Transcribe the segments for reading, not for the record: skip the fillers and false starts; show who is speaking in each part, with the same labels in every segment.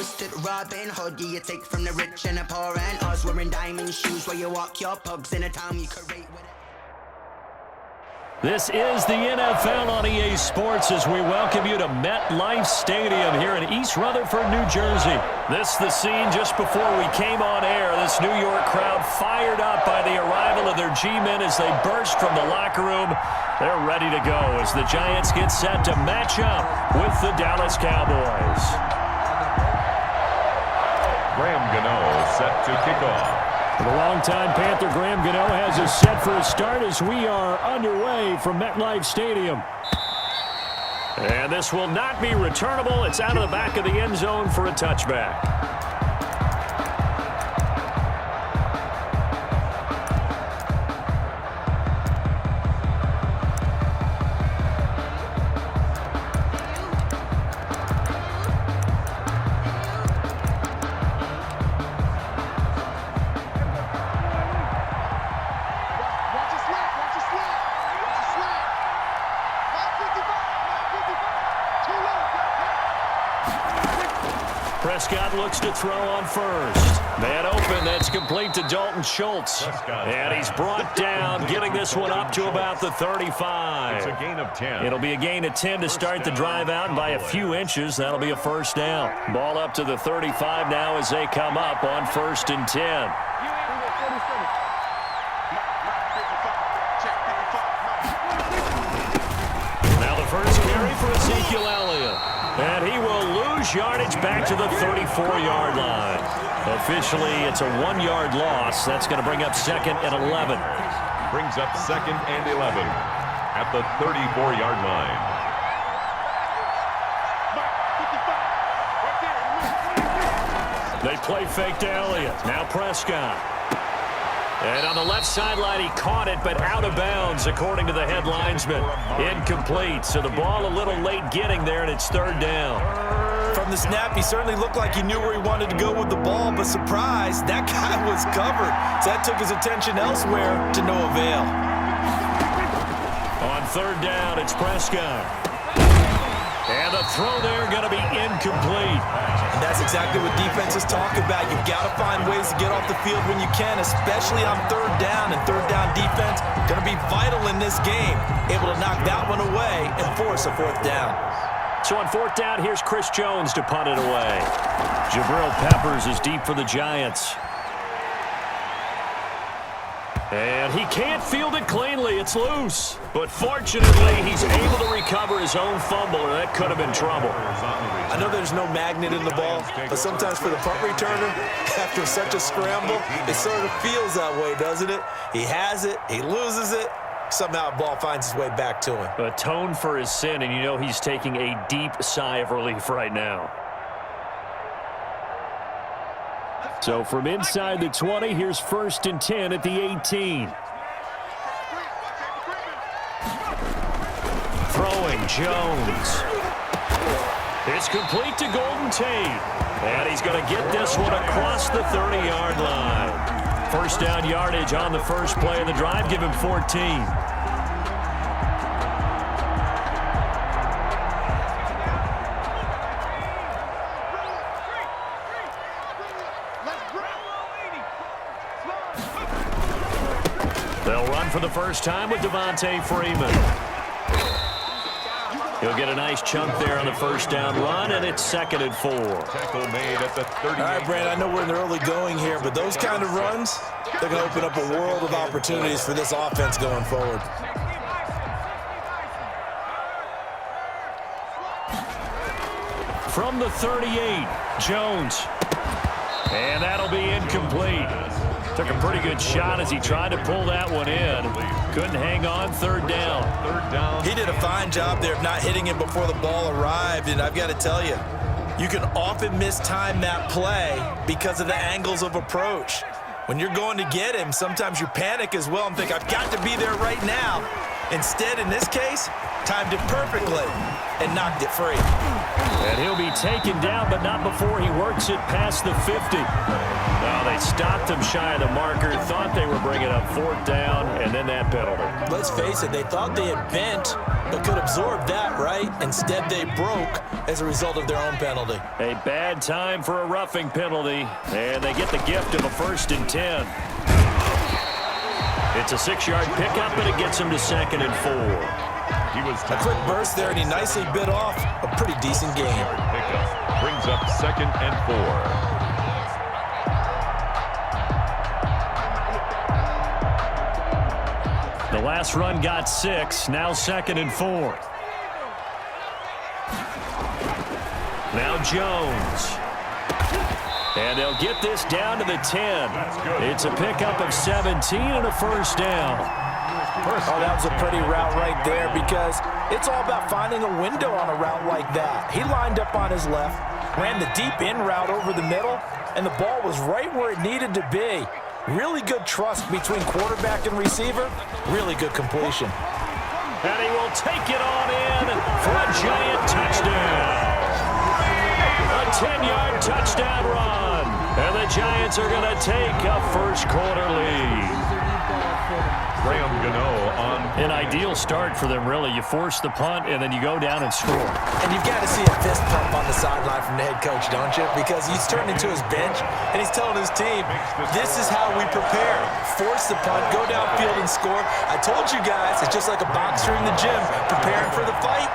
Speaker 1: Twisted Robin Hood, you take from the rich and the poor, and us wearing diamond shoes where you walk your pugs in a town you create with it.
Speaker 2: This is the NFL on EA Sports as we welcome you to MetLife Stadium here in East Rutherford, New Jersey. This is the scene just before we came on air. This New York crowd fired up by the arrival of their G-men as they burst from the locker room. They're ready to go as the Giants get set to match up with the Dallas Cowboys.
Speaker 3: Graham Gano set to kick off.
Speaker 2: The longtime Panther Graham Gano has us set for a start as we are underway from MetLife Stadium. And this will not be returnable. It's out of the back of the end zone for a touchback. Prescott looks to throw on first. Man open, that's complete to Dalton Schultz. And he's brought down, getting this one up to about the 35.
Speaker 3: It's a gain of 10.
Speaker 2: It'll be a gain of 10 to start the drive out, and by a few inches, that'll be a first down. Ball up to the 35 now as they come up on 1st and 10. Now the first carry for Ezekiel Elliott. And he will lose yardage back to the 34-yard line. Officially, it's a 1-yard loss. That's going to bring up 2nd and 11.
Speaker 3: Brings up 2nd and 11 at the 34-yard line.
Speaker 2: They play fake to Elliott. Now Prescott. And on the left sideline, he caught it, but out of bounds, according to the head linesman. Incomplete, so the ball a little late getting there, and it's 3rd down.
Speaker 4: From the snap, he certainly looked like he knew where he wanted to go with the ball, but surprise, that guy was covered. So that took his attention elsewhere to no avail.
Speaker 2: On 3rd down, it's Prescott. And the throw there going to be incomplete.
Speaker 4: And that's exactly what defenses talk about. You've got to find ways to get off the field when you can, especially on 3rd down. And 3rd down defense going to be vital in this game. Able to knock that one away and force a 4th down.
Speaker 2: So on 4th down, here's Chris Jones to punt it away. Jabril Peppers is deep for the Giants. And he can't field it cleanly. It's loose. But fortunately, he's able to recover his own fumble, or that could have been trouble.
Speaker 4: I know there's no magnet in the ball, but sometimes for the punt returner, after such a scramble, it sort of feels that way, doesn't it? He has it, he loses it, somehow the ball finds its way back to him.
Speaker 2: Atone for his sin, and you know he's taking a deep sigh of relief right now. So from inside the 20, here's 1st and 10 at the 18. Throwing Jones. It's complete to Golden Tate. And he's going to get this one across the 30-yard line. 1st down yardage on the first play of the drive. Give him 14. They'll run for the first time with Devontae Freeman. He'll get a nice chunk there on the 1st down run, and it's 2nd and 4.
Speaker 3: Tackle made at the 30.
Speaker 4: All right, Brad, I know we're in the early going here, but those kind of runs, they're going to open up a world of opportunities for this offense going forward.
Speaker 2: From the 38, Jones. And that'll be incomplete. Took a pretty good shot as he tried to pull that one in. Couldn't hang on. 3rd down.
Speaker 3: 3rd down.
Speaker 4: He did a fine job there of not hitting him before the ball arrived, and I've got to tell you, you can often mistime that play because of the angles of approach. When you're going to get him, sometimes you panic as well and think, I've got to be there right now. Instead, in this case, timed it perfectly and knocked it free.
Speaker 2: And he'll be taken down, but not before he works it past the 50. Well, they stopped him shy of the marker, thought they were bringing up 4th down, and then that penalty.
Speaker 4: Let's face it, they thought they had bent, but could absorb that, right? Instead, they broke as a result of their own penalty.
Speaker 2: A bad time for a roughing penalty, and they get the gift of a 1st and 10. It's a 6-yard pickup, and it gets him to 2nd and 4.
Speaker 3: He was
Speaker 4: A quick burst there, and he nicely bit off a pretty decent gain.
Speaker 3: Pickup brings up 2nd and 4.
Speaker 2: The last run got 6, now 2nd and 4. Now Jones. And they'll get this down to the 10. It's a pickup of 17 and a 1st down.
Speaker 4: Oh, that was a pretty route right there because it's all about finding a window on a route like that. He lined up on his left, ran the deep in route over the middle, and the ball was right where it needed to be. Really good trust between quarterback and receiver. Really good completion.
Speaker 2: And he will take it on in for a giant touchdown. A 10-yard touchdown run. And the Giants are going to take a first-quarter lead.
Speaker 3: Graham Gano on.
Speaker 2: An ideal start for them, really. You force the punt, and then you go down and score.
Speaker 4: And you've got to see a fist pump on the sideline from the head coach, don't you? Because he's turned into his bench, and he's telling his team, this is how we prepare. Force the punt, go downfield and score. I told you guys, it's just like a boxer in the gym, preparing for the fight.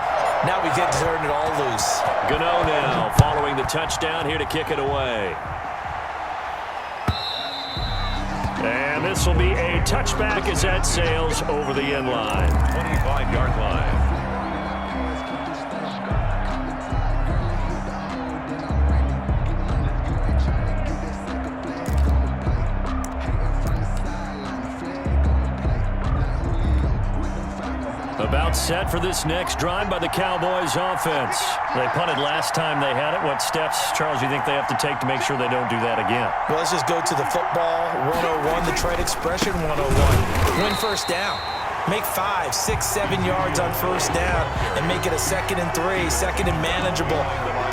Speaker 4: Now we get to turn it all loose.
Speaker 2: Gano now following the touchdown here to kick it away. And this will be a touchback as that sails over the end line.
Speaker 3: 25-yard line.
Speaker 2: About set for this next drive by the Cowboys offense. They punted last time they had it. What steps, Charles, you think they have to take to make sure they don't do that again?
Speaker 4: Well, let's just go to the football 101, the trade expression 101. Win first down. Make 5, 6, 7 yards on first down and make it a 2nd and 3, 2nd and manageable.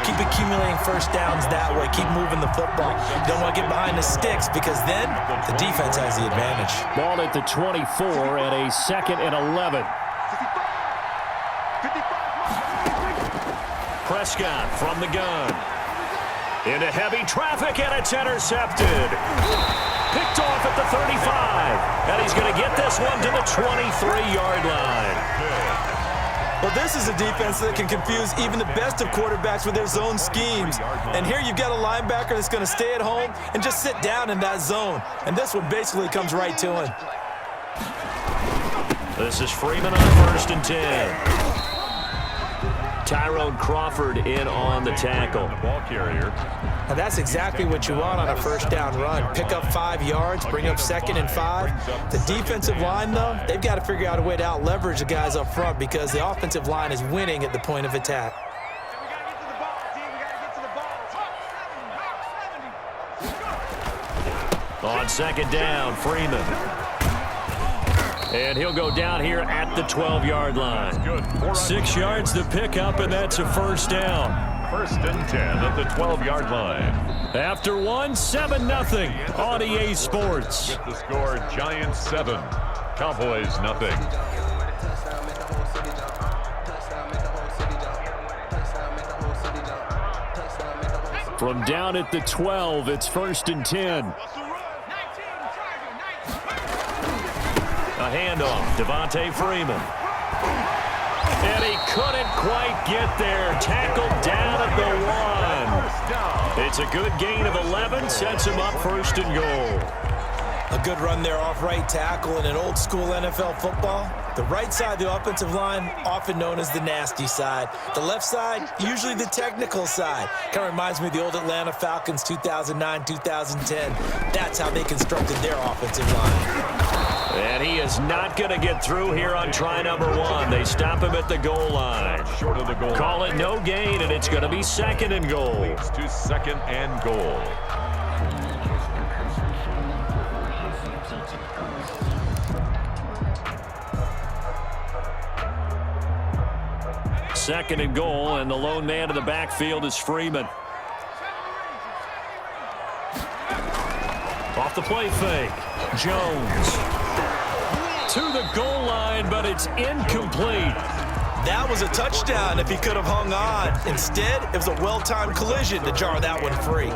Speaker 4: Keep accumulating first downs that way. Keep moving the football. Don't want to get behind the sticks because then the defense has the advantage.
Speaker 2: Ball at the 24 and a 2nd and 11. Prescott from the gun. Into heavy traffic, and it's intercepted. Picked off at the 35. And he's going to get this one to the 23-yard line.
Speaker 4: Well, this is a defense that can confuse even the best of quarterbacks with their zone schemes. And here you've got a linebacker that's going to stay at home and just sit down in that zone. And this one basically comes right to him.
Speaker 2: This is Freeman on 1st and 10. Tyrone Crawford in on the tackle.
Speaker 3: The ball carrier.
Speaker 4: Now that's exactly what you want on a first down run. Pick up 5 yards, bring up 2nd and 5. The defensive line, though, they've got to figure out a way to out-leverage the guys up front because the offensive line is winning at the point of attack.
Speaker 2: On 2nd down, Freeman. And he'll go down here at the 12-yard line. 6 yards to pick up, and that's a 1st down.
Speaker 3: 1st and 10 at the 12-yard line.
Speaker 2: After one, 7-0 on EA Sports.
Speaker 3: With the score, Giants 7, Cowboys nothing.
Speaker 2: From down at the 12, it's 1st and 10. A handoff, Devontae Freeman. And he couldn't quite get there. Tackled down at the 1. It's a good gain of 11, sets him up 1st and goal.
Speaker 4: A good run there off right tackle in an old school NFL football. The right side of the offensive line, often known as the nasty side. The left side, usually the technical side. Kind of reminds me of the old Atlanta Falcons 2009-2010. That's how they constructed their offensive line.
Speaker 2: And he is not going to get through here on try number 1. They stop him at the goal line.
Speaker 3: Short of the goal.
Speaker 2: Call it no gain, and it's going to be 2nd and goal.
Speaker 3: Leads to 2nd and goal.
Speaker 2: 2nd and goal, and the lone man in the backfield is Freeman. Off the play fake, Jones to the goal line, but it's incomplete.
Speaker 4: That was a touchdown if he could have hung on. Instead, it was a well-timed collision to jar that one free.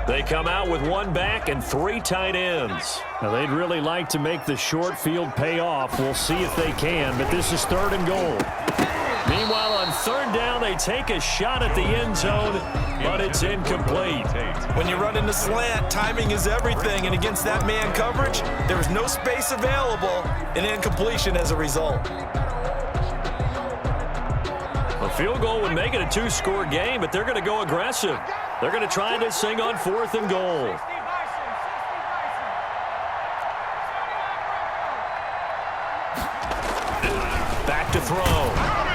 Speaker 2: They come out with one back and 3 tight ends. Now, they'd really like to make the short field pay off. We'll see if they can, but this is 3rd and goal. Meanwhile, on 3rd down, they take a shot at the end zone, but it's incomplete.
Speaker 4: When you run in the slant, timing is everything, and against that man coverage, there was no space available, and incompletion as a result.
Speaker 2: A field goal would make it a 2-score game, but they're going to go aggressive. They're going to try this thing on 4th and goal. Back to throw.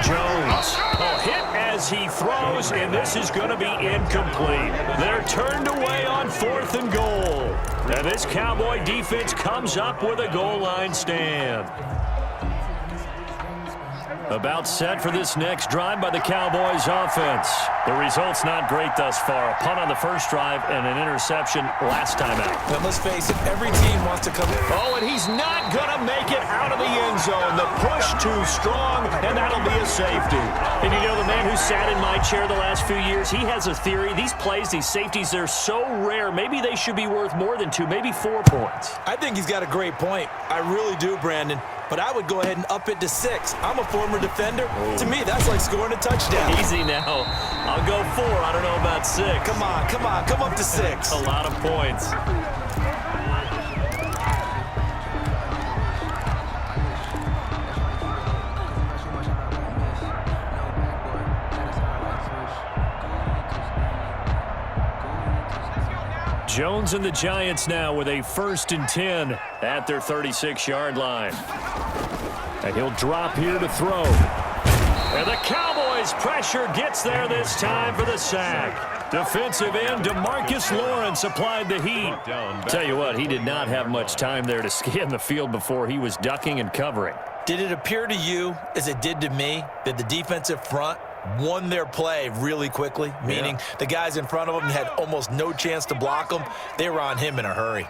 Speaker 2: Jones. A hit as he throws, and this is going to be incomplete. They're turned away on 4th and goal. And this Cowboy defense comes up with a goal line stand. About set for this next drive by the Cowboys offense. The result's not great thus far. A punt on the first drive and an interception last time out.
Speaker 4: But let's face it, every team wants to come in.
Speaker 2: Oh, and he's not going to make it out of the end zone. The push too strong, and that'll be a safety. And you know, the man who sat in my chair the last few years, he has a theory. These plays, these safeties, they're so rare. Maybe they should be worth more than 2, maybe 4 points.
Speaker 4: I think he's got a great point. I really do, Brandon. But I would go ahead and up it to 6. I'm a former defender. To me, that's like scoring a touchdown.
Speaker 2: Easy now. I'll go 4. I don't know about 6.
Speaker 4: Come on. Come up to 6.
Speaker 2: A lot of points. Jones and the Giants now with a 1st and 10 at their 36-yard line. And he'll drop here to throw. And the Cowboys pressure gets there this time for the sack. Defensive end DeMarcus Lawrence applied the heat. Tell you what, he did not have much time there to scan the field before he was ducking and covering.
Speaker 4: Did it appear to you, as it did to me, that the defensive front won their play really quickly? Meaning the guys in front of them had almost no chance to block them. They were on him in a hurry.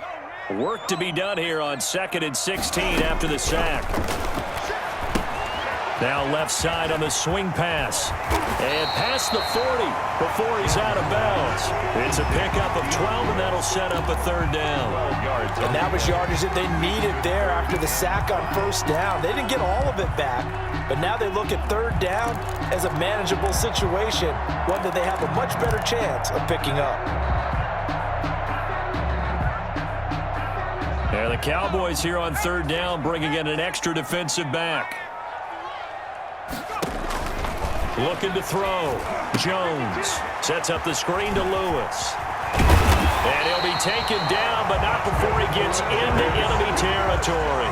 Speaker 2: Work to be done here on 2nd and 16 after the sack. Now left side on the swing pass. And past the 40 before he's out of bounds. It's a pickup of 12, and that'll set up a 3rd down.
Speaker 4: And that was yardage that they needed there after the sack on 1st down. They didn't get all of it back, but now they look at 3rd down as a manageable situation, one that they have a much better chance of picking up.
Speaker 2: And the Cowboys here on 3rd down bringing in an extra defensive back. Looking to throw. Jones sets up the screen to Lewis. And he'll be taken down, but not before he gets into enemy territory.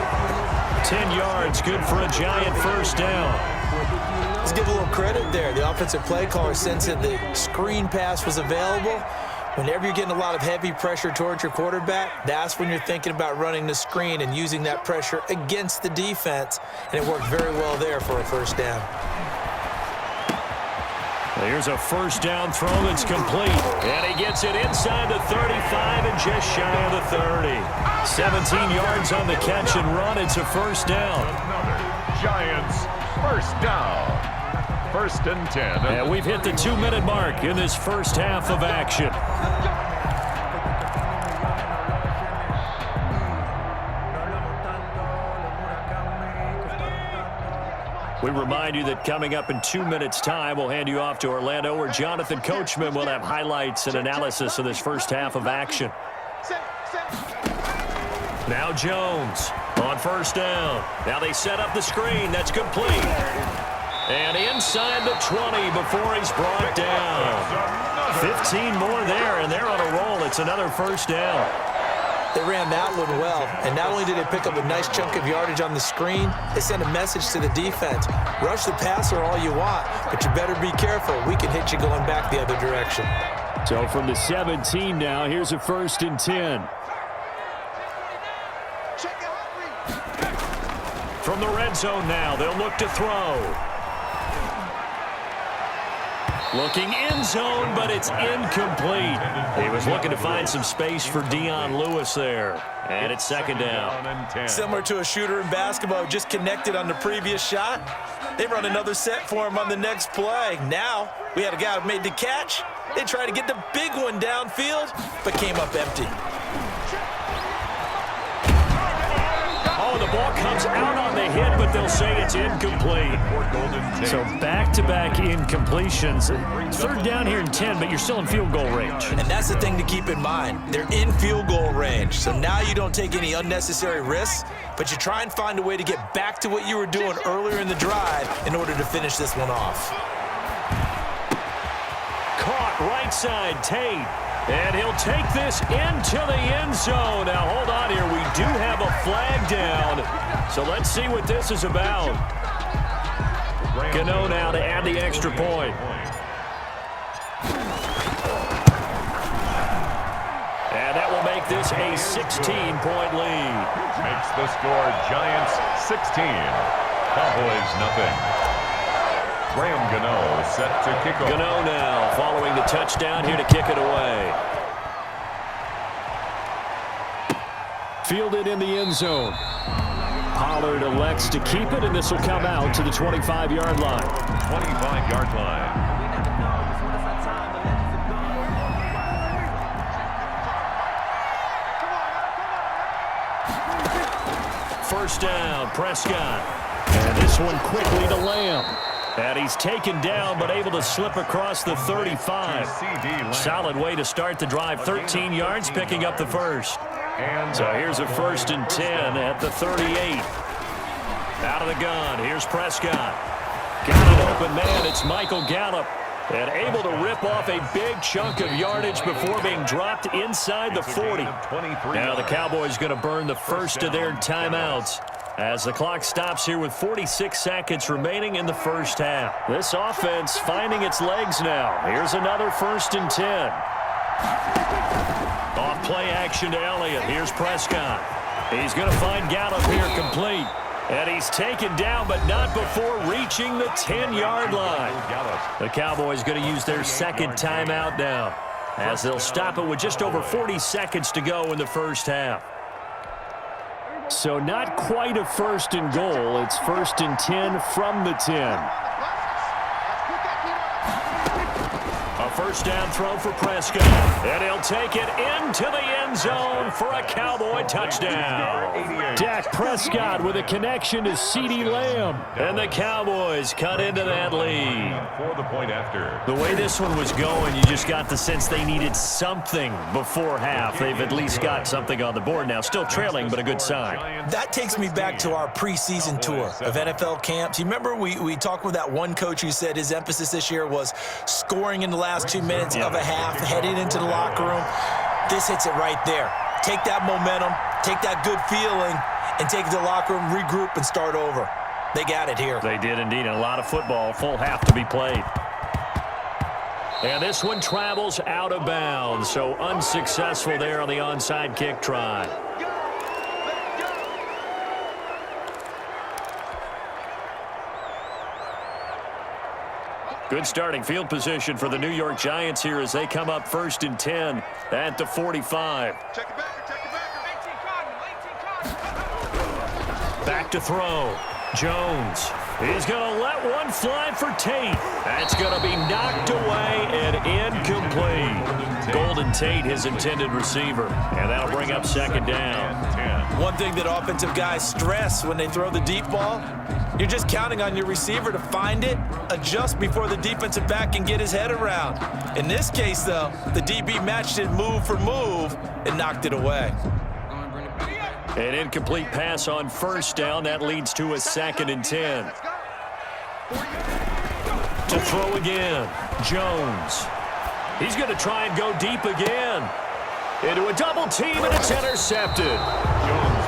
Speaker 2: 10 yards, good for a Giant 1st down.
Speaker 4: Let's give a little credit there. The offensive play caller sensed that the screen pass was available. Whenever you're getting a lot of heavy pressure towards your quarterback, that's when you're thinking about running the screen and using that pressure against the defense. And it worked very well there for a 1st down.
Speaker 2: Here's a 1st down throw that's complete. And he gets it inside the 35 and just shy of the 30. 17 yards on the catch and run. It's a 1st down.
Speaker 3: Another Giants 1st down. 1st and 10.
Speaker 2: And we've hit the 2-minute mark in this first half of action. We remind you that coming up in 2 minutes' time, we'll hand you off to Orlando, where Jonathan Coachman will have highlights and analysis of this first half of action. Now Jones on 1st down. Now they set up the screen. That's complete. And inside the 20 before he's brought down. 15 more there, and they're on a roll. It's another 1st down.
Speaker 4: They ran that one well, and not only did they pick up a nice chunk of yardage on the screen, they sent a message to the defense. Rush the passer all you want, but you better be careful. We can hit you going back the other direction.
Speaker 2: So from the 17 now, here's a 1st and 10. From the red zone now, they'll look to throw. Looking end zone, but it's incomplete. He was looking to find some space for Dion Lewis there. And it's 2nd down.
Speaker 4: Similar to a shooter in basketball who just connected on the previous shot, they run another set for him on the next play. Now, we had a guy who made the catch. They tried to get the big one downfield, but came up empty.
Speaker 2: Oh, the ball comes out on the hit, but they'll say it's incomplete. So back-to-back incompletions. 3rd down here and 10, but you're still in field goal range.
Speaker 4: And that's the thing to keep in mind. They're in field goal range, so now you don't take any unnecessary risks, but you try and find a way to get back to what you were doing earlier in the drive in order to finish this one off.
Speaker 2: Caught right side, Tate. And he'll take this into the end zone. Now, hold on here. We do have a flag down. So let's see what this is about. Gano now to add the extra point. And that will make this a 16-point lead.
Speaker 3: Makes the score Giants 16. Cowboys nothing. Graham Gano set to kick off.
Speaker 2: Gano now following the touchdown here to kick it away. Fielded in the end zone. Pollard elects to keep it, and this will come out to the 25-yard line.
Speaker 3: 25-yard line.
Speaker 2: First down, Prescott. And this one quickly to Lamb. And he's taken down, but able to slip across the 35. Solid way to start the drive. 13 yards, picking up the first. So here's a 1st and 10 at the 38. Out of the gun, here's Prescott. Got an open man, it's Michael Gallup. And able to rip off a big chunk of yardage before being dropped inside the 40. Now the Cowboys going to burn the first of their timeouts as the clock stops here with 46 seconds remaining in the first half. This offense finding its legs now. Here's another 1st and 10. Off play action to Elliott. Here's Prescott. He's going to find Gallup here complete. And he's taken down, but not before reaching the 10-yard line. The Cowboys going to use their 2nd timeout now, as they'll stop it with just over 40 seconds to go in the first half. So not quite a 1st and goal. It's 1st and 10 from the 10. A first down throw for Prescott. And he'll take it into the end zone for a Cowboy touchdown. Dak Prescott with a connection to CeeDee Lamb. And the Cowboys cut into that lead.
Speaker 3: For the point after.
Speaker 2: The way this one was going, you just got the sense they needed something before half. They've at least got something on the board now. Still trailing, but a good sign.
Speaker 4: That takes me back to our preseason tour of NFL camps. You remember we talked with that one coach who said his emphasis this year was scoring in the last 2 minutes of a half, heading into the locker room. This hits it right there. Take that momentum, take that good feeling, and take it to the locker room, regroup, and start over. They got it here.
Speaker 2: They did indeed, and a lot of football, full half to be played. And this one travels out of bounds, so unsuccessful there on the onside kick try. Good starting field position for the New York Giants here as they come up 1st and 10 at the 45. Back to throw. Jones. He's going to let one fly for Tate. That's going to be knocked away and incomplete. Golden Tate, his intended receiver. And that'll bring up 2nd down.
Speaker 4: One thing that offensive guys stress when they throw the deep ball, you're just counting on your receiver to find it, adjust before the defensive back can get his head around. In this case, though, the DB matched it move for move and knocked it away.
Speaker 2: An incomplete pass on 1st down. That leads to a 2nd and 10. To throw again, Jones. He's going to try and go deep again. Into a double team, and it's intercepted.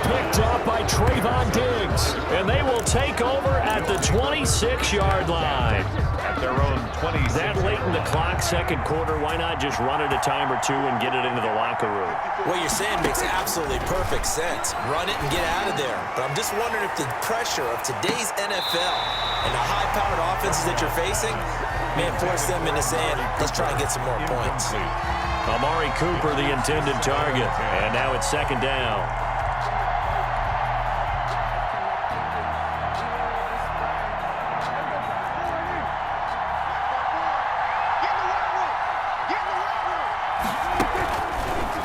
Speaker 2: Picked off by Trayvon Diggs. And they will take over at the 26-yard line.
Speaker 3: At their own 26.
Speaker 2: That late in the clock, second quarter, why not just run it a time or two and get it into the locker room?
Speaker 4: What you're saying makes absolutely perfect sense. Run it and get out of there. But I'm just wondering if the pressure of today's NFL and the high-powered offenses that you're facing may force them into saying, let's try and get some more points.
Speaker 2: Amari Cooper, the intended target. And now it's second down.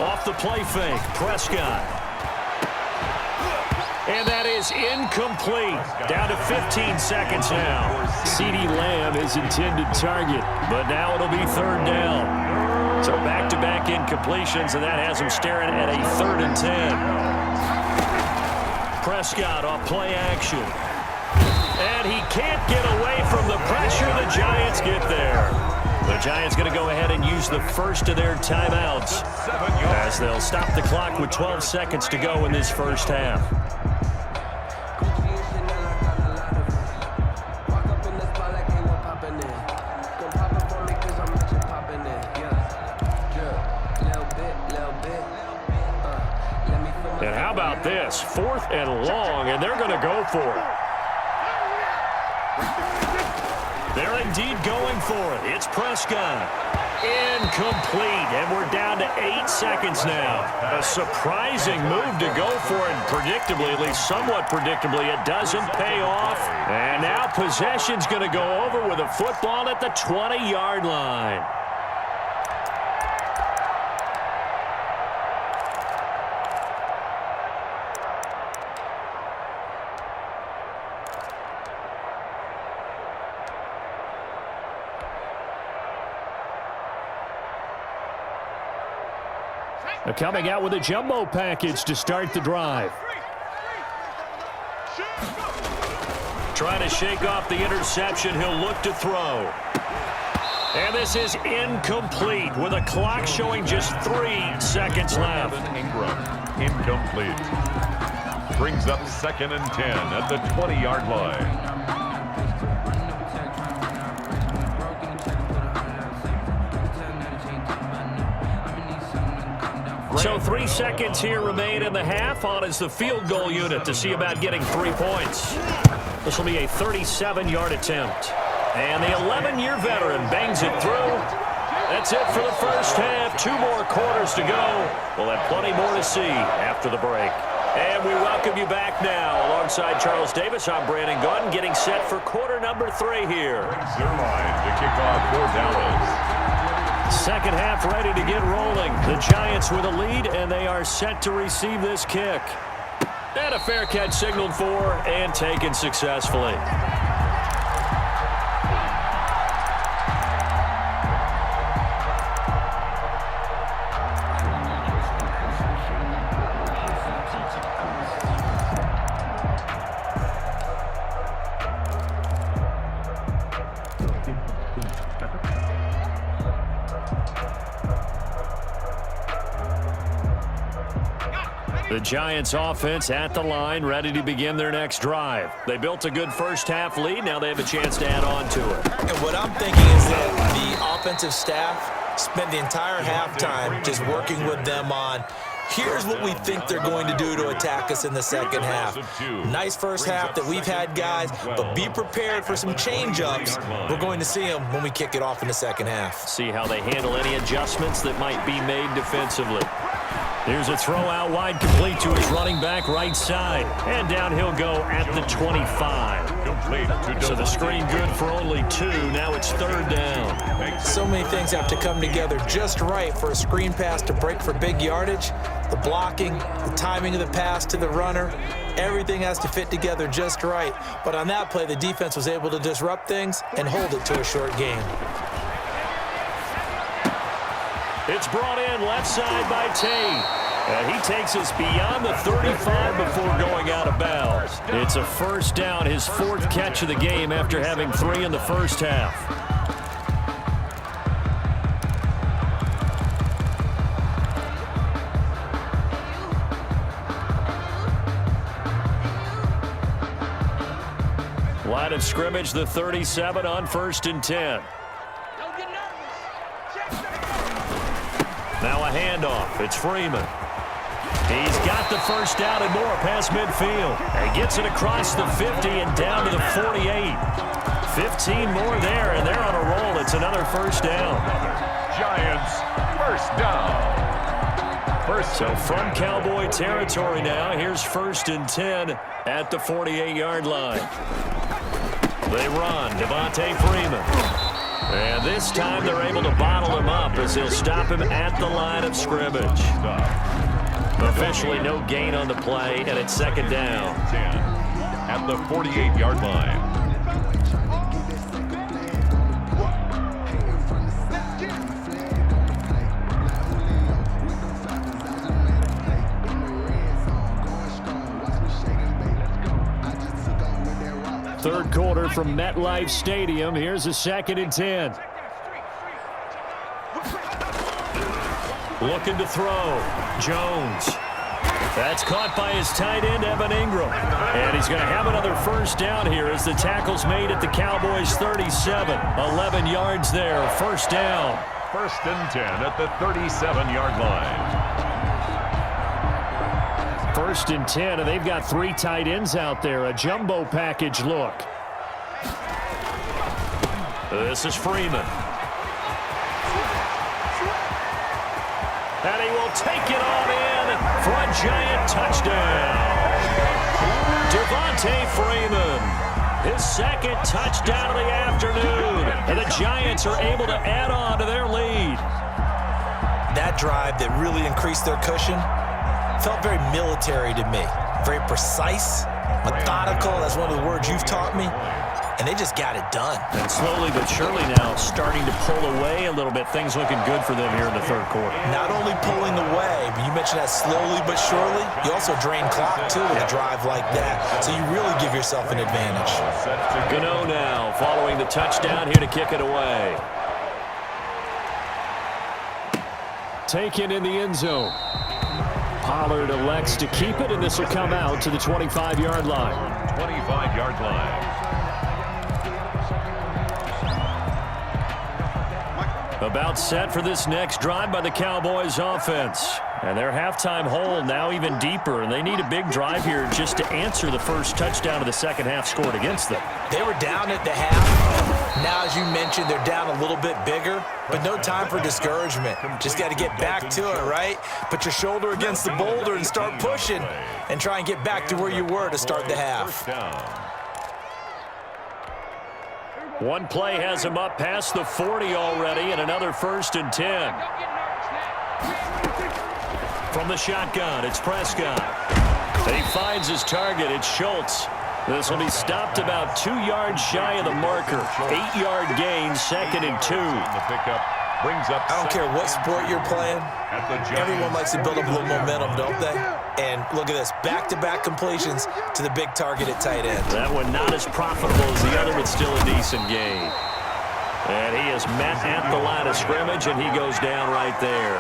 Speaker 2: Off the play fake, Prescott. And that is incomplete. Down to 15 seconds now. CeeDee Lamb is intended target, but now it'll be third down. So back-to-back incompletions, and that has him staring at a 3rd and 10. Prescott off play action. And he can't get away from the pressure. The Giants get there. The Giants going to go ahead and use the first of their timeouts as they'll stop the clock with 12 seconds to go in this first half. And how about this? 4th and long, and they're going to go for it. They're indeed going for it. It's Prescott. Incomplete, and we're down to 8 seconds now. A surprising move to go for it. Predictably, at least somewhat predictably, it doesn't pay off. And now possession's going to go over with a football at the 20-yard line. Coming out with a jumbo package to start the drive. Trying to shake off the interception. He'll look to throw. And this is incomplete with a clock showing just 3 seconds left.
Speaker 3: Ingram, incomplete. Brings up 2nd and 10 at the 20-yard line.
Speaker 2: So 3 seconds here remain in the half. On is the field goal unit to see about getting 3 points. This will be a 37-yard attempt. And the 11-year veteran bangs it through. That's it for the first half. 2 more quarters to go. We'll have plenty more to see after the break. And we welcome you back now. Alongside Charles Davis, I'm Brandon Gaudin, getting set for quarter number 3 here.
Speaker 3: Zerline to kick off for Dallas.
Speaker 2: Second half ready to get rolling. The Giants with a lead, and they are set to receive this kick. And a fair catch signaled for and taken successfully. The Giants offense at the line, ready to begin their next drive. They built a good first half lead. Now they have a chance to add on to it.
Speaker 4: And what I'm thinking is that the offensive staff spent the entire halftime just working with them on, here's what we think they're going to do to attack us in the second half. Nice first half that we've had, guys, but be prepared for some change-ups. We're going to see them when we kick it off in the second half.
Speaker 2: See how they handle any adjustments that might be made defensively. Here's a throw out wide, complete to his running back right side. And down he'll go at the 25. So the screen good for only 2. Now it's 3rd down.
Speaker 4: So many things have to come together just right for a screen pass to break for big yardage. The blocking, the timing of the pass to the runner, everything has to fit together just right. But on that play, the defense was able to disrupt things and hold it to a short gain.
Speaker 2: It's brought in left side by Tate. And he takes us beyond the 35 before going out of bounds. It's a first down, his 4th catch of the game after having 3 in the first half. Line of scrimmage, the 37 on 1st and 10. Now a handoff. It's Freeman. He's got the first down and more past midfield. And gets it across the 50 and down to the 48. 15 more there, and they're on a roll. It's another first down.
Speaker 3: Giants, first down.
Speaker 2: So from Cowboy territory now, here's 1st and 10 at the 48-yard line. They run, Devontae Freeman. And this time they're able to bottle him up as they'll stop him at the line of scrimmage. Officially no gain on the play, and it's 2nd down.
Speaker 3: 10 at the 48-yard line.
Speaker 2: Third quarter from MetLife Stadium. Here's a 2nd and 10. Looking to throw. Jones. That's caught by his tight end, Evan Ingram. And he's going to have another first down here as the tackle's made at the Cowboys' 37. 11 yards there. First down.
Speaker 3: 1st and 10 at the 37-yard line.
Speaker 2: 1st and 10, and they've got 3 tight ends out there. A jumbo package look. This is Freeman. And he will take it on in for a Giant touchdown. Devontae Freeman, his 2nd touchdown of the afternoon. And the Giants are able to add on to their lead.
Speaker 4: That drive that really increased their cushion felt very military to me. Very precise, methodical. That's one of the words you've taught me. And they just got it done.
Speaker 2: And slowly but surely now starting to pull away a little bit. Things looking good for them here in the 3rd quarter.
Speaker 4: Not only pulling away, but you mentioned that slowly but surely. You also drain clock, too, with a drive like that. So you really give yourself an advantage.
Speaker 2: Gano now following the touchdown here to kick it away. Taken in the end zone. Pollard elects to keep it, and this will come out to the 25-yard line.
Speaker 3: 25-yard line.
Speaker 2: About set for this next drive by the Cowboys offense. And their halftime hole now even deeper, and they need a big drive here just to answer the first touchdown of the second half scored against them.
Speaker 4: They were down at the half. Now, as you mentioned, they're down a little bit bigger, but no time for discouragement. Just got to get back to it, right? Put your shoulder against the boulder and start pushing and try and get back to where you were to start the half.
Speaker 2: One play has him up past the 40 already, and another 1st and 10. From the shotgun, it's Prescott. He finds his target. It's Schultz. This will be stopped about 2 yards shy of the marker. 8-yard gain, 2nd and 2.
Speaker 3: The pickup brings up.
Speaker 4: I don't care what sport you're playing. Everyone likes to build up a little momentum, don't they? And look at this, back-to-back completions to the big target at tight end.
Speaker 2: That one not as profitable as the other, but still a decent gain. And he is met at the line of scrimmage, and he goes down right there.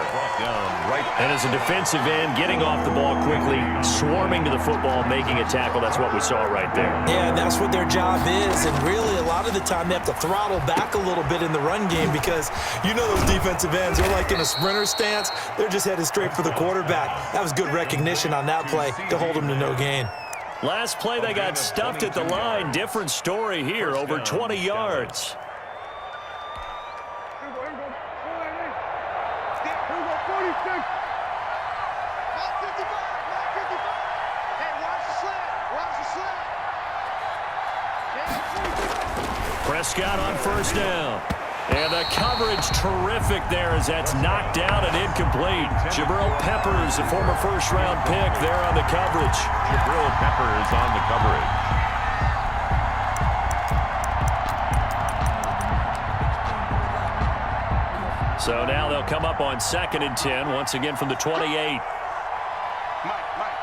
Speaker 2: And as a defensive end, getting off the ball quickly, swarming to the football, making a tackle, that's what we saw right there.
Speaker 4: Yeah, that's what their job is, and really a lot of the time they have to throttle back a little bit in the run game because you know those defensive ends, they're like in a sprinter stance. They're just headed straight for the quarterback. That was good recognition on that play to hold them to no gain.
Speaker 2: Last play, they got stuffed at the line. Different story here, over 20 yards. Prescott on first down. And the coverage terrific there as that's knocked down and incomplete. Jabril Peppers, a former first-round pick, there on the coverage.
Speaker 3: Jabril Peppers on the coverage.
Speaker 2: So now they'll come up on 2nd and 10, once again from the 28.
Speaker 5: Mike,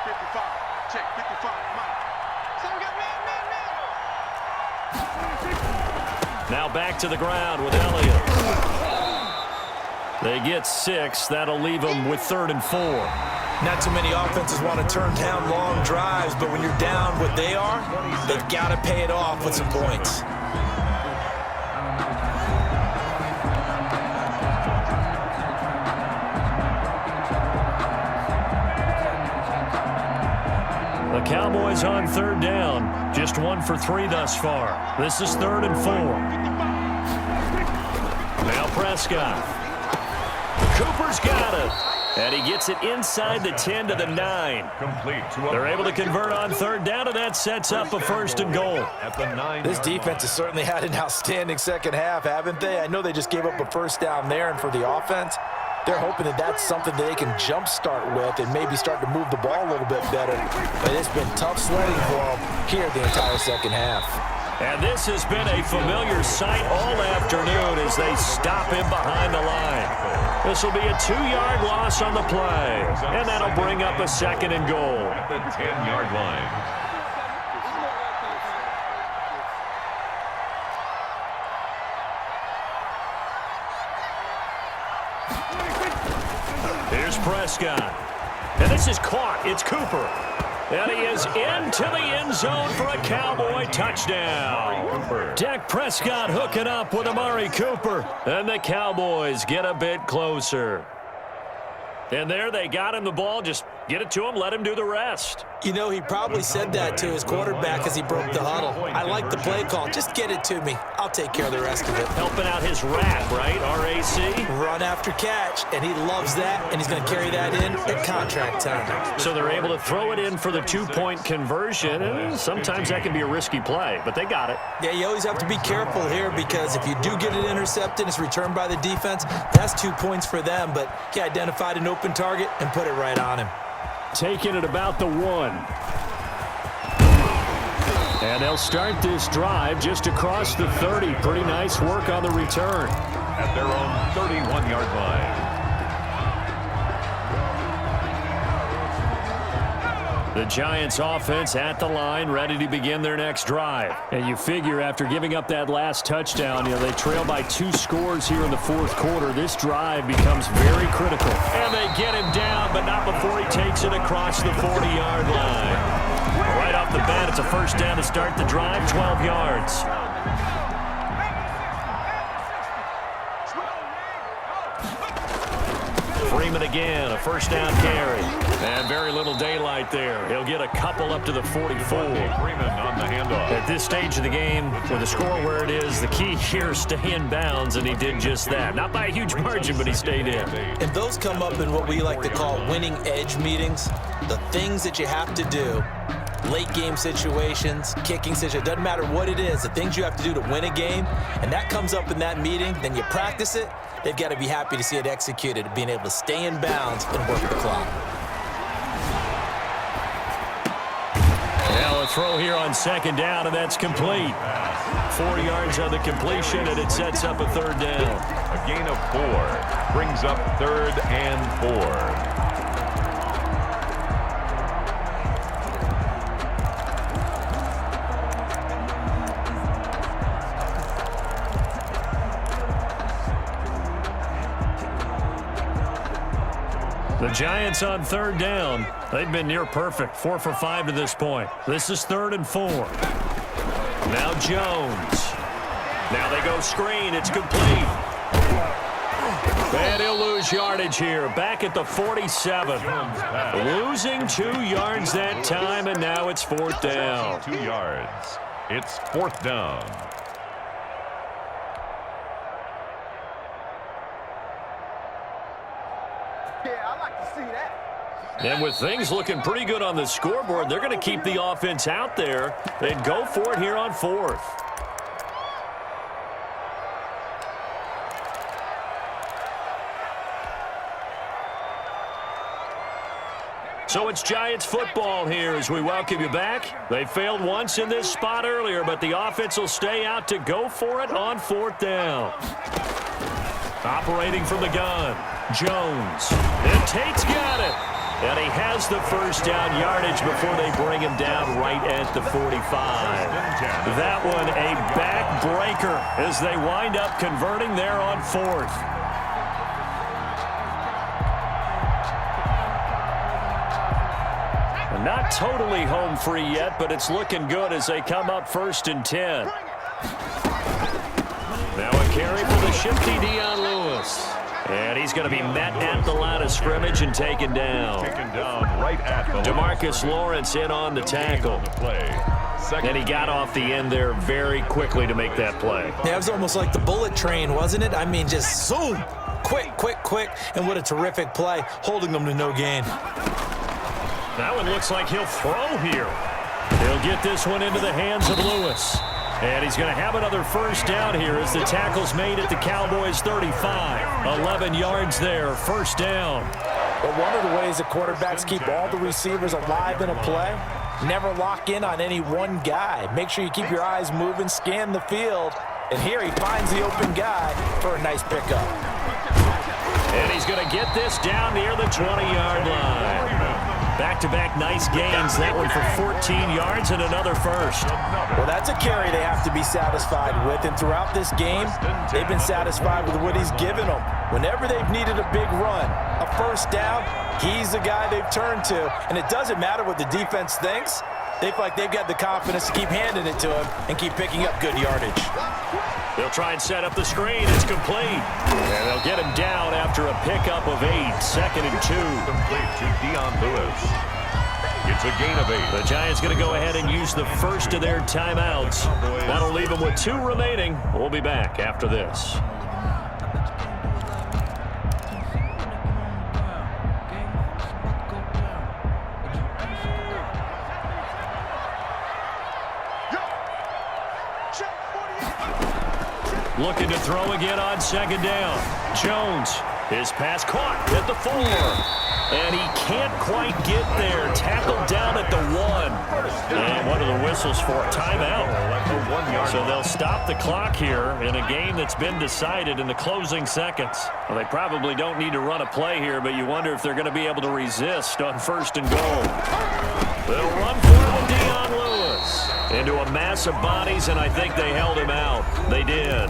Speaker 5: 55. Check, 55, Mike. So we got man.
Speaker 2: Now back to the ground with Elliott. They get 6. That'll leave them with 3rd and 4.
Speaker 4: Not too many offenses want to turn down long drives, but when you're down what they are, they've got to pay it off with some points.
Speaker 2: The Cowboys on third down. Just 1 for 3 thus far. This is 3rd and 4. Now Prescott. Cooper's got it. And he gets it inside the 10 to the 9.
Speaker 3: Complete to
Speaker 2: They're able to convert on third down, and that sets up a 1st and goal.
Speaker 3: At the 9.
Speaker 4: This defense has certainly had an outstanding second half, haven't they? I know they just gave up a first down there, and for the offense, they're hoping that that's something that they can jumpstart with and maybe start to move the ball a little bit better. But it's been tough sledding for them here the entire second half.
Speaker 2: And this has been a familiar sight all afternoon as they stop him behind the line. This will be a 2-yard loss on the play, and that'll bring up a 2nd and goal.
Speaker 3: At the 10-yard line.
Speaker 2: Here's Prescott. And this is caught. It's Cooper. And he is into the end zone for a Cowboy touchdown. Dak Prescott hooking up with Amari Cooper. And the Cowboys get a bit closer. And there they got him the ball. Just get it to him. Let him do the rest.
Speaker 4: You know, he probably said that to his quarterback as he broke the huddle. I like the play call. Just get it to me. I'll take care of the rest of it.
Speaker 2: Helping out his RAC, right? R-A-C?
Speaker 4: Run after catch, and he loves that, and he's going to carry that in at contract time.
Speaker 2: So they're able to throw it in for the 2-point conversion, and sometimes that can be a risky play, but they got it.
Speaker 4: Yeah, you always have to be careful here because if you do get it intercepted, it's returned by the defense, that's 2 points for them, but he identified an open target and put it right on him.
Speaker 2: Taking it about the 1. And they'll start this drive just across the 30. Pretty nice work on the return.
Speaker 3: At their own 31-yard line.
Speaker 2: The Giants offense at the line, ready to begin their next drive. And you figure after giving up that last touchdown, they trail by 2 scores here in the 4th quarter. This drive becomes very critical. And they get him down, but not before he takes it across the 40-yard line. Right off the bat, it's a 1st down to start the drive, 12 yards. Freeman again, a 1st down carry. And very little daylight there. He'll get a couple up to the 44.
Speaker 3: Freeman on the handoff.
Speaker 2: At this stage of the game, with the score where it is, the key here is stay in bounds, and he did just that. Not by a huge margin, but he stayed in.
Speaker 4: And those come up in what we like to call winning edge meetings. The things that you have to do, late game situations, kicking situations, doesn't matter what it is, the things you have to do to win a game, and that comes up in that meeting, then you practice it, they've got to be happy to see it executed, being able to stay in bounds and work the clock.
Speaker 2: Now a throw here on 2nd down, and that's complete. 4 yards on the completion, and it sets up a 3rd down.
Speaker 3: A gain of 4 brings up 3rd and 4.
Speaker 2: The Giants on 3rd down. They've been near perfect, 4 for 5 to this point. This is 3rd and 4. Now Jones. Now they go screen. It's complete. And he'll lose yardage here. Back at the 47. Losing 2 yards that time, and now it's 4th down.
Speaker 3: 2 yards. It's 4th down.
Speaker 2: And with things looking pretty good on the scoreboard, they're going to keep the offense out there and go for it here on 4th. So it's Giants football here as we welcome you back. They failed once in this spot earlier, but the offense will stay out to go for it on 4th down. Operating from the gun, Jones. And Tate's got it. And he has the 1st down yardage before they bring him down right at the 45. That one a backbreaker as they wind up converting there on 4th. Not totally home free yet, but it's looking good as they come up 1st and 10. Now a carry for the shifty Dion Lewis. And he's going to be met at the line of scrimmage and taken down.
Speaker 3: Taken down right at the
Speaker 2: Demarcus Lawrence in on the tackle. And he got off the end there very quickly to make that play.
Speaker 4: Yeah, it was almost like the bullet train, wasn't it? I mean, just zoom. Quick, quick, quick. And what a terrific play, holding them to no gain.
Speaker 2: That one looks like he'll throw here. He'll get this one into the hands of Lewis. And he's going to have another 1st down here as the tackle's made at the Cowboys 35. 11 yards there, 1st down.
Speaker 4: But one of the ways that quarterbacks keep all the receivers alive in a play, never lock in on any one guy. Make sure you keep your eyes moving, scan the field. And here he finds the open guy for a nice pickup.
Speaker 2: And he's going to get this down near the 20-yard line. Back-to-back nice gains. That one for 14 yards and another 1st.
Speaker 4: Well, that's a carry they have to be satisfied with. And throughout this game, they've been satisfied with what he's given them. Whenever they've needed a big run, a 1st down, he's the guy they've turned to. And it doesn't matter what the defense thinks. They feel like they've got the confidence to keep handing it to him and keep picking up good yardage.
Speaker 2: They'll try and set up the screen. It's complete. And they'll get him down after a pickup of 8. 2nd and 2.
Speaker 3: Complete to Dion Lewis. It's a gain of 8.
Speaker 2: The Giants going to go ahead and use the 1st of their timeouts. That'll leave them with 2 remaining. We'll be back after this. Looking to throw again on 2nd down. Jones, his pass caught at the 4. And he can't quite get there. Tackled down at the 1. And what are the whistles for? Timeout. So they'll stop the clock here in a game that's been decided in the closing seconds. Well, they probably don't need to run a play here, but you wonder if they're going to be able to resist on 1st and goal. They'll run for it with Dion Lewis. Into a mass of bodies, and I think they held him out. They did.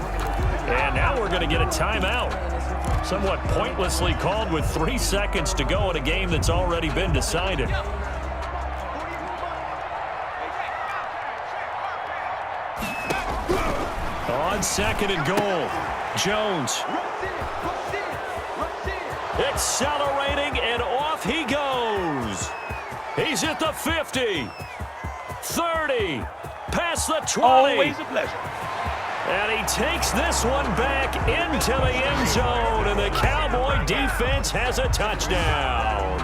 Speaker 2: And now we're going to get a timeout. Somewhat pointlessly called with 3 seconds to go in a game that's already been decided. On 2nd and goal, Jones. Accelerating, and off he goes. He's at the 50. 30, past the 20.
Speaker 5: Always a pleasure.
Speaker 2: And he takes this one back into the end zone, and the Cowboy defense has a touchdown.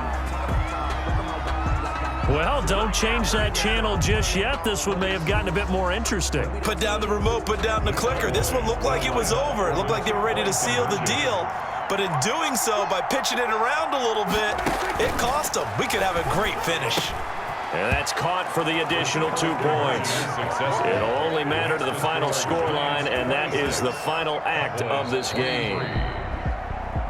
Speaker 2: Well, don't change that channel just yet. This one may have gotten a bit more interesting.
Speaker 4: Put down the remote, put down the clicker. This one looked like it was over. It looked like they were ready to seal the deal. But in doing so, by pitching it around a little bit, it cost them. We could have a great finish.
Speaker 2: And that's caught for the additional 2 points. It'll only matter to the final scoreline, and that is the final act of this game.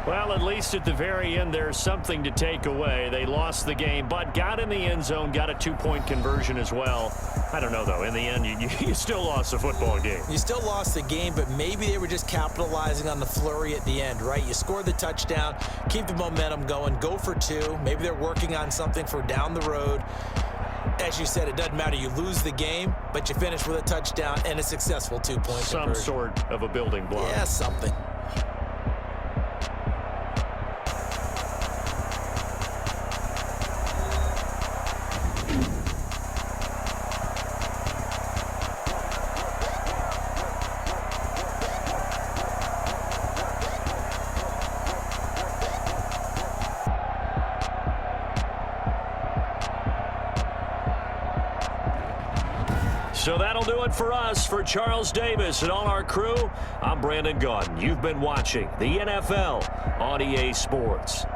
Speaker 2: Well, at least at the very end, there's something to take away. They lost the game, but got in the end zone, got a 2-point conversion as well. I don't know, though. In the end, you still lost the football game.
Speaker 4: You still lost the game, but maybe they were just capitalizing on the flurry at the end, right? You score the touchdown, keep the momentum going, go for 2. Maybe they're working on something for down the road. As you said, it doesn't matter. You lose the game, but you finish with a touchdown and a successful 2-point
Speaker 2: Some
Speaker 4: conversion.
Speaker 2: sort of a building block.
Speaker 4: Yeah, something.
Speaker 2: So that'll do it for us. For Charles Davis and all our crew, I'm Brandon Gaudin. You've been watching the NFL on EA Sports.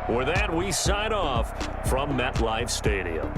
Speaker 2: With that, we sign off from MetLife Stadium.